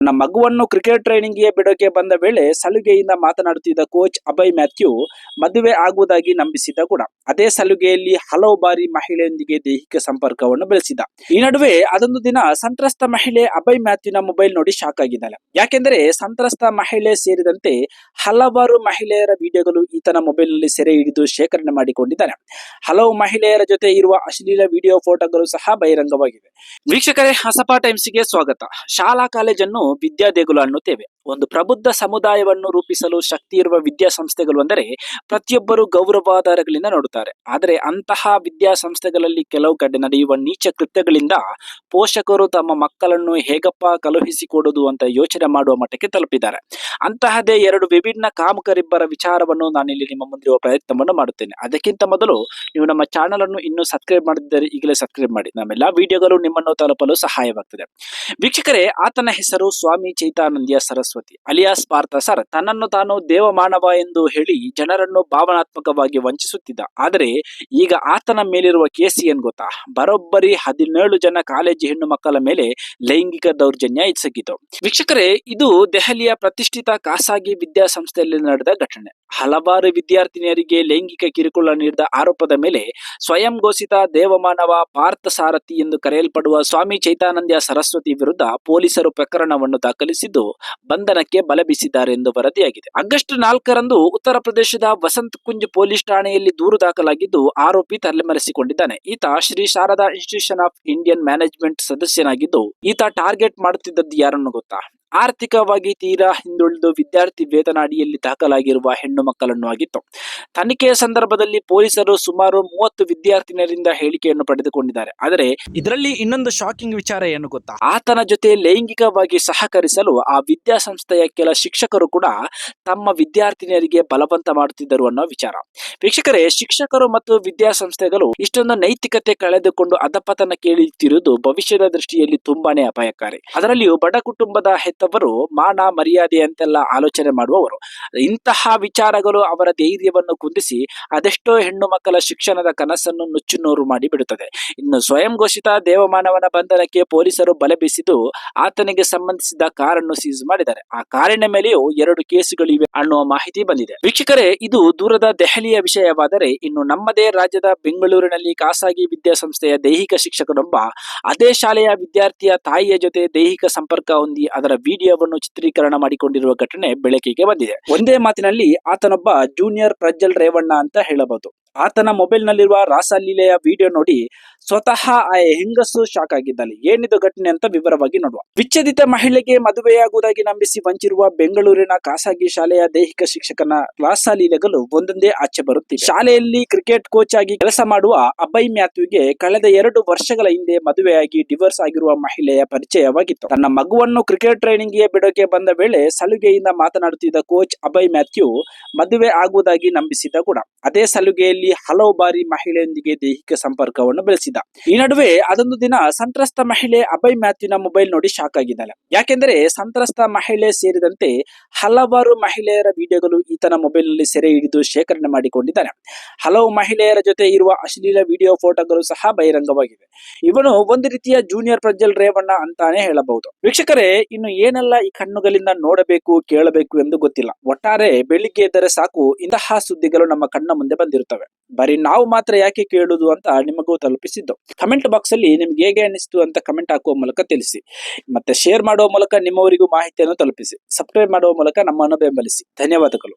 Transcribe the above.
ನನ್ನ ಮಗುವನ್ನು ಕ್ರಿಕೆಟ್ ಟ್ರೈನಿಂಗ್ಗೆ ಬಿಡೋಕೆ ಬಂದ ವೇಳೆ ಸಲುಗೆಯಿಂದ ಮಾತನಾಡುತ್ತಿದ್ದ ಕೋಚ್ ಅಭಯ್ ಮ್ಯಾಥ್ಯೂ ಮದುವೆ ಆಗುವುದಾಗಿ ನಂಬಿಸಿದ ಕೂಡ ಅದೇ ಸಲುಗೆಯಲ್ಲಿ ಹಲವು ಬಾರಿ ಮಹಿಳೆಯೊಂದಿಗೆ ದೈಹಿಕ ಸಂಪರ್ಕವನ್ನು ಬೆಳೆಸಿದ. ಈ ನಡುವೆ ಅದೊಂದು ದಿನ ಸಂತ್ರಸ್ತ ಮಹಿಳೆ ಅಭಯ್ ಮ್ಯಾಥ್ಯೂನ ಮೊಬೈಲ್ ನೋಡಿ ಶಾಕ್ ಆಗಿದ್ದಾಳೆ. ಯಾಕೆಂದರೆ ಸಂತ್ರಸ್ತ ಮಹಿಳೆ ಸೇರಿದಂತೆ ಹಲವಾರು ಮಹಿಳೆಯರ ವಿಡಿಯೋಗಳು ಈತನ ಮೊಬೈಲ್ ನಲ್ಲಿ ಸೆರೆ ಹಿಡಿದು ಶೇಖರಣೆ ಮಾಡಿಕೊಂಡಿದ್ದಾನೆ. ಹಲವು ಮಹಿಳೆಯರ ಜೊತೆ ಇರುವ ಅಶ್ಲೀಲ ವಿಡಿಯೋ ಫೋಟೋಗಳು ಸಹ ಬಹಿರಂಗವಾಗಿವೆ. ವೀಕ್ಷಕರೇ, ಹಸಪ ಟೈಮ್ಸ್ಗೆ ಸ್ವಾಗತ. ಶಾಲಾ ಕಾಲೇಜನ್ನು ವಿದ್ಯಾ ದೇಗುಲ ಅನ್ನುತ್ತೇವೆ. ಒಂದು ಪ್ರಬುದ್ಧ ಸಮುದಾಯವನ್ನು ರೂಪಿಸಲು ಶಕ್ತಿ ಇರುವ ವಿದ್ಯಾಸಂಸ್ಥೆಗಳು ಅಂದರೆ ಪ್ರತಿಯೊಬ್ಬರು ಗೌರವಾಧಾರಗಳಿಂದ ನೋಡುತ್ತಾರೆ. ಆದರೆ ಅಂತಹ ವಿದ್ಯಾಸಂಸ್ಥೆಗಳಲ್ಲಿ ಕೆಲವು ಕಡೆ ನಡೆಯುವ ನೀಚ ಕೃತ್ಯಗಳಿಂದ ಪೋಷಕರು ತಮ್ಮ ಮಕ್ಕಳನ್ನು ಹೇಗಪ್ಪ ಕಳುಹಿಸಿಕೊಡುವುದು ಅಂತ ಯೋಚನೆ ಮಾಡುವ ಮಟ್ಟಕ್ಕೆ ತಲುಪಿದ್ದಾರೆ. ಅಂತಹದೇ ಎರಡು ವಿಭಿನ್ನ ಕಾಮಕರಿಬ್ಬರ ವಿಚಾರವನ್ನು ನಾನಿಲ್ಲಿ ನಿಮ್ಮ ಮುಂದಿರುವ ಪ್ರಯತ್ನವನ್ನು ಮಾಡುತ್ತೇನೆ. ಅದಕ್ಕಿಂತ ಮೊದಲು ನೀವು ನಮ್ಮ ಚಾನಲ್ ಅನ್ನು ಇನ್ನೂ ಸಬ್ಸ್ಕ್ರೈಬ್ ಮಾಡದಿದ್ದರೆ ಈಗಲೇ ಸಬ್ಸ್ಕ್ರೈಬ್ ಮಾಡಿ. ನಮ್ಮೆಲ್ಲ ವಿಡಿಯೋಗಳು ನಿಮ್ಮನ್ನು ತಲುಪಲು ಸಹಾಯವಾಗುತ್ತದೆ. ವೀಕ್ಷಕರೇ, ಆತನ ಹೆಸರು ಸ್ವಾಮಿ ಚೈತಾನಂದ್ಯ ಸರಸ್ವತಿ ಅಲಿಯಾಸ್ ಪಾರ್ಥ ಸರ್. ತನ್ನನ್ನು ತಾನು ದೇವಮಾನವ ಎಂದು ಹೇಳಿ ಜನರನ್ನು ಭಾವನಾತ್ಮಕವಾಗಿ ವಂಚಿಸುತ್ತಿದ್ದ. ಆದರೆ ಈಗ ಆತನ ಮೇಲಿರುವ ಕೇಸ್ ಏನ್ ಗೊತ್ತಾ? ಬರೋಬ್ಬರಿ 17 ಜನ ಕಾಲೇಜು ಹೆಣ್ಣು ಮಕ್ಕಳ ಮೇಲೆ ಲೈಂಗಿಕ ದೌರ್ಜನ್ಯ ಎಸಗಿತು. ವೀಕ್ಷಕರೇ, ಇದು ದೆಹಲಿಯ ಪ್ರತಿಷ್ಠಿತ ಖಾಸಗಿ ವಿದ್ಯಾಸಂಸ್ಥೆಯಲ್ಲಿ ನಡೆದ ಘಟನೆ. ಹಲವಾರು ವಿದ್ಯಾರ್ಥಿನಿಯರಿಗೆ ಲೈಂಗಿಕ ಕಿರುಕುಳ ನೀಡಿದ ಆರೋಪದ ಮೇಲೆ ಸ್ವಯಂ ಘೋಷಿತ ದೇವಮಾನವ ಪಾರ್ಥ ಸಾರಥಿ ಎಂದು ಕರೆಯಲ್ಪಡುವ ಸ್ವಾಮಿ ಚೈತಾನಂದ್ಯ ಸರಸ್ವತಿ ವಿರುದ್ಧ ಪೊಲೀಸರು ಪ್ರಕರಣವನ್ನು ದಾಖಲಿಸಿದ್ದು ಬಂಧನಕ್ಕೆ ಬಲೆ ಬೀಸಿದ್ದಾರೆ ಎಂದು ವರದಿಯಾಗಿದೆ. ಆಗಸ್ಟ್ 4ರಂದು ಉತ್ತರ ಪ್ರದೇಶದ ವಸಂತ್ ಕುಂಜ್ ಪೊಲೀಸ್ ಠಾಣೆಯಲ್ಲಿ ದೂರು ದಾಖಲಾಗಿದ್ದು ಆರೋಪಿ ತಲೆಮರೆಸಿಕೊಂಡಿದ್ದಾನೆ. ಈತ Shri Sharada institution of Indian management ಸದಸ್ಯನಾಗಿದ್ದು ಈತ ಟಾರ್ಗೆಟ್ ಮಾಡುತ್ತಿದ್ದದ್ದು ಯಾರನ್ನು ಗೊತ್ತಾ? ಆರ್ಥಿಕವಾಗಿ ತೀರಾ ಹಿಂದುಳಿದು ವಿದ್ಯಾರ್ಥಿ ವೇತನ ಅಡಿಯಲ್ಲಿ ದಾಖಲಾಗಿರುವ ಹೆಣ್ಣು ಮಕ್ಕಳನ್ನು ಆಗಿತ್ತು. ತನಿಖೆಯ ಸಂದರ್ಭದಲ್ಲಿ ಪೊಲೀಸರು ಸುಮಾರು 30 ವಿದ್ಯಾರ್ಥಿನಿಯರಿಂದ ಹೇಳಿಕೆಯನ್ನು ಪಡೆದುಕೊಂಡಿದ್ದಾರೆ. ಆದರೆ ಇದರಲ್ಲಿ ಇನ್ನೊಂದು ಶಾಕಿಂಗ್ ವಿಚಾರ ಏನು ಗೊತ್ತಾ? ಆತನ ಜೊತೆ ಲೈಂಗಿಕವಾಗಿ ಸಹಕರಿಸಲು ಆ ವಿದ್ಯಾಸಂಸ್ಥೆಯ ಕೆಲ ಶಿಕ್ಷಕರು ಕೂಡ ತಮ್ಮ ವಿದ್ಯಾರ್ಥಿನಿಯರಿಗೆ ಬಲವಂತ ಮಾಡುತ್ತಿದ್ದರು ಅನ್ನೋ ವಿಚಾರ. ವೀಕ್ಷಕರೇ, ಶಿಕ್ಷಕರು ಮತ್ತು ವಿದ್ಯಾಸಂಸ್ಥೆಗಳು ಇಷ್ಟೊಂದು ನೈತಿಕತೆ ಕಳೆದುಕೊಂಡು ಅಧಪತನ ಕೇಳುತ್ತಿರುವುದು ಭವಿಷ್ಯದ ದೃಷ್ಟಿಯಲ್ಲಿ ತುಂಬಾನೇ ಅಪಾಯಕಾರಿ. ಅದರಲ್ಲಿಯೂ ಬಡ ಕುಟುಂಬದ ಹೆತ್ತವರು ಮಾನ ಮರ್ಯಾದೆ ಅಂತೆಲ್ಲ ಆಲೋಚನೆ ಮಾಡುವವರು. ಇಂತಹ ವಿಚಾರಗಳು ಅವರ ಧೈರ್ಯವನ್ನು ಕುಂದಿಸಿ ಅದೆಷ್ಟೋ ಹೆಣ್ಣು ಮಕ್ಕಳ ಶಿಕ್ಷಣದ ಕನಸನ್ನು ನುಚ್ಚುನೂರು ಮಾಡಿ ಬಿಡುತ್ತದೆ. ಇನ್ನು ಸ್ವಯಂ ಘೋಷಿತ ದೇವಮಾನವನ ಬಂಧನಕ್ಕೆ ಪೊಲೀಸರು ಬಲೆ ಬೀಸಿದ್ದು ಆತನಿಗೆ ಸಂಬಂಧಿಸಿದ ಕಾರನ್ನು ಸೀಸ್ ಮಾಡಿದ್ದಾರೆ. ಆ ಕಾರಿನ ಮೇಲೆಯೂ 2 ಕೇಸುಗಳಿವೆ ಅನ್ನುವ ಮಾಹಿತಿ ಬಂದಿದೆ. ವೀಕ್ಷಕರೇ, ಇದು ದೂರದ ದೆಹಲಿಯ ವಿಷಯವಾದರೆ ಇನ್ನು ನಮ್ಮದೇ ರಾಜ್ಯದ ಬೆಂಗಳೂರಿನಲ್ಲಿ ಖಾಸಗಿ ವಿದ್ಯಾಸಂಸ್ಥೆಯ ದೈಹಿಕ ಶಿಕ್ಷಕನೊಬ್ಬ ಅದೇ ಶಾಲೆಯ ವಿದ್ಯಾರ್ಥಿಯ ತಾಯಿಯ ಜೊತೆ ದೈಹಿಕ ಸಂಪರ್ಕ ಹೊಂದಿ ಅದರ ವಿಡಿಯೋವನ್ನು ಚಿತ್ರೀಕರಣ ಮಾಡಿಕೊಂಡಿರುವ ಘಟನೆ ಬೆಳಕಿಗೆ ಬಂದಿದೆ. ಒಂದೇ ಮಾತಿನಲ್ಲಿ ಆತನೊಬ್ಬ ಜೂನಿಯರ್ ಪ್ರಜ್ವಲ್ ರೇವಣ್ಣ ಅಂತ ಹೇಳಬಹುದು. ಆತನ ಮೊಬೈಲ್ ನಲ್ಲಿರುವ ರಾಸಲೀಲೆಯ ವಿಡಿಯೋ ನೋಡಿ ಸ್ವತಃ ಆ ಹೆಂಗಸು ಶಾಕ್ ಆಗಿದ್ದಾಳೆ. ಏನಿದು ಘಟನೆ ಅಂತ ವಿವರವಾಗಿ ನೋಡುವ. ವಿಚ್ಛೇದಿತ ಮಹಿಳೆಗೆ ಮದುವೆಯಾಗುವುದಾಗಿ ನಂಬಿಸಿ ವಂಚಿರುವ ಬೆಂಗಳೂರಿನ ಖಾಸಗಿ ಶಾಲೆಯ ದೈಹಿಕ ಶಿಕ್ಷಕನ ರಾಸಲೀಲೆಗಳು ಒಂದೊಂದೇ ಆಚೆ ಬರುತ್ತಿವೆ. ಶಾಲೆಯಲ್ಲಿ ಕ್ರಿಕೆಟ್ ಕೋಚ್ ಆಗಿ ಕೆಲಸ ಮಾಡುವ ಅಭಯ್ ಮ್ಯಾಥ್ಯೂಗೆ ಕಳೆದ 2 ವರ್ಷಗಳ ಹಿಂದೆ ಮದುವೆಯಾಗಿ ಡಿವೋರ್ಸ್ ಆಗಿರುವ ಮಹಿಳೆಯ ಪರಿಚಯವಾಗಿತ್ತು. ತನ್ನ ಮಗುವನ್ನು ಕ್ರಿಕೆಟ್ ಟ್ರೈನಿಂಗ್ಗೆ ಬಿಡೋಕೆ ಬಂದ ವೇಳೆ ಸಲುಗೆಯಿಂದ ಮಾತನಾಡುತ್ತಿದ್ದ ಕೋಚ್ ಅಭಯ್ ಮ್ಯಾಥ್ಯೂ ಮದುವೆ ಆಗುವುದಾಗಿ ನಂಬಿಸಿದ ಕೂಡ ಅದೇ ಸಲುಗೆಯಲ್ಲಿ ಹಲವು ಬಾರಿ ಮಹಿಳೆಯೊಂದಿಗೆ ದೈಹಿಕ ಸಂಪರ್ಕವನ್ನು ಬೆಳೆಸಿದ. ಈ ನಡುವೆ ಅದೊಂದು ದಿನ ಸಂತ್ರಸ್ತ ಮಹಿಳೆ ಅಭಯ್ ಮ್ಯಾಥ್ಯೂನ ಮೊಬೈಲ್ ನೋಡಿ ಶಾಕ್ ಆಗಿದ್ದಾಳೆ. ಯಾಕೆಂದರೆ ಸಂತ್ರಸ್ತ ಮಹಿಳೆ ಸೇರಿದಂತೆ ಹಲವಾರು ಮಹಿಳೆಯರ ವಿಡಿಯೋಗಳು ಈತನ ಮೊಬೈಲ್ ನಲ್ಲಿ ಸೆರೆ ಹಿಡಿದು ಶೇಖರಣೆ ಮಾಡಿಕೊಂಡಿದ್ದಾನೆ. ಹಲವು ಮಹಿಳೆಯರ ಜೊತೆ ಇರುವ ಅಶ್ಲೀಲ ವಿಡಿಯೋ ಫೋಟೋಗಳು ಸಹ ಬಹಿರಂಗವಾಗಿವೆ. ಇವನು ಒಂದು ರೀತಿಯ ಜೂನಿಯರ್ ಪ್ರಜ್ವಲ್ ರೇವಣ್ಣ ಅಂತಾನೆ ಹೇಳಬಹುದು. ವೀಕ್ಷಕರೇ, ಇನ್ನು ಏನೆಲ್ಲ ಈ ಕಣ್ಣುಗಳಿಂದ ನೋಡಬೇಕು ಕೇಳಬೇಕು ಎಂದು ಗೊತ್ತಿಲ್ಲ. ಒಟ್ಟಾರೆ ಬೆಳಿಗ್ಗೆ ಎದ್ದರೆ ಸಾಕು ಇಂತಹ ಸುದ್ದಿಗಳು ನಮ್ಮ ಕಣ್ಣ ಮುಂದೆ ಬಂದಿರುತ್ತವೆ. ಬರೀ ನಾವು ಮಾತ್ರ ಯಾಕೆ ಕೇಳುವುದು ಅಂತ ನಿಮಗೂ ತಲುಪಿಸಿದ್ದು. ಕಮೆಂಟ್ ಬಾಕ್ಸ್ ಅಲ್ಲಿ ನಿಮ್ಗೆ ಹೇಗೆ ಅನಿಸ್ತು ಅಂತ ಕಮೆಂಟ್ ಹಾಕುವ ಮೂಲಕ ತಿಳಿಸಿ. ಮತ್ತೆ ಶೇರ್ ಮಾಡುವ ಮೂಲಕ ನಿಮ್ಮವರಿಗೂ ಮಾಹಿತಿಯನ್ನು ತಲುಪಿಸಿ. ಸಬ್ಸ್ಕ್ರೈಬ್ ಮಾಡುವ ಮೂಲಕ ನಮ್ಮನ್ನು ಬೆಂಬಲಿಸಿ. ಧನ್ಯವಾದಗಳು.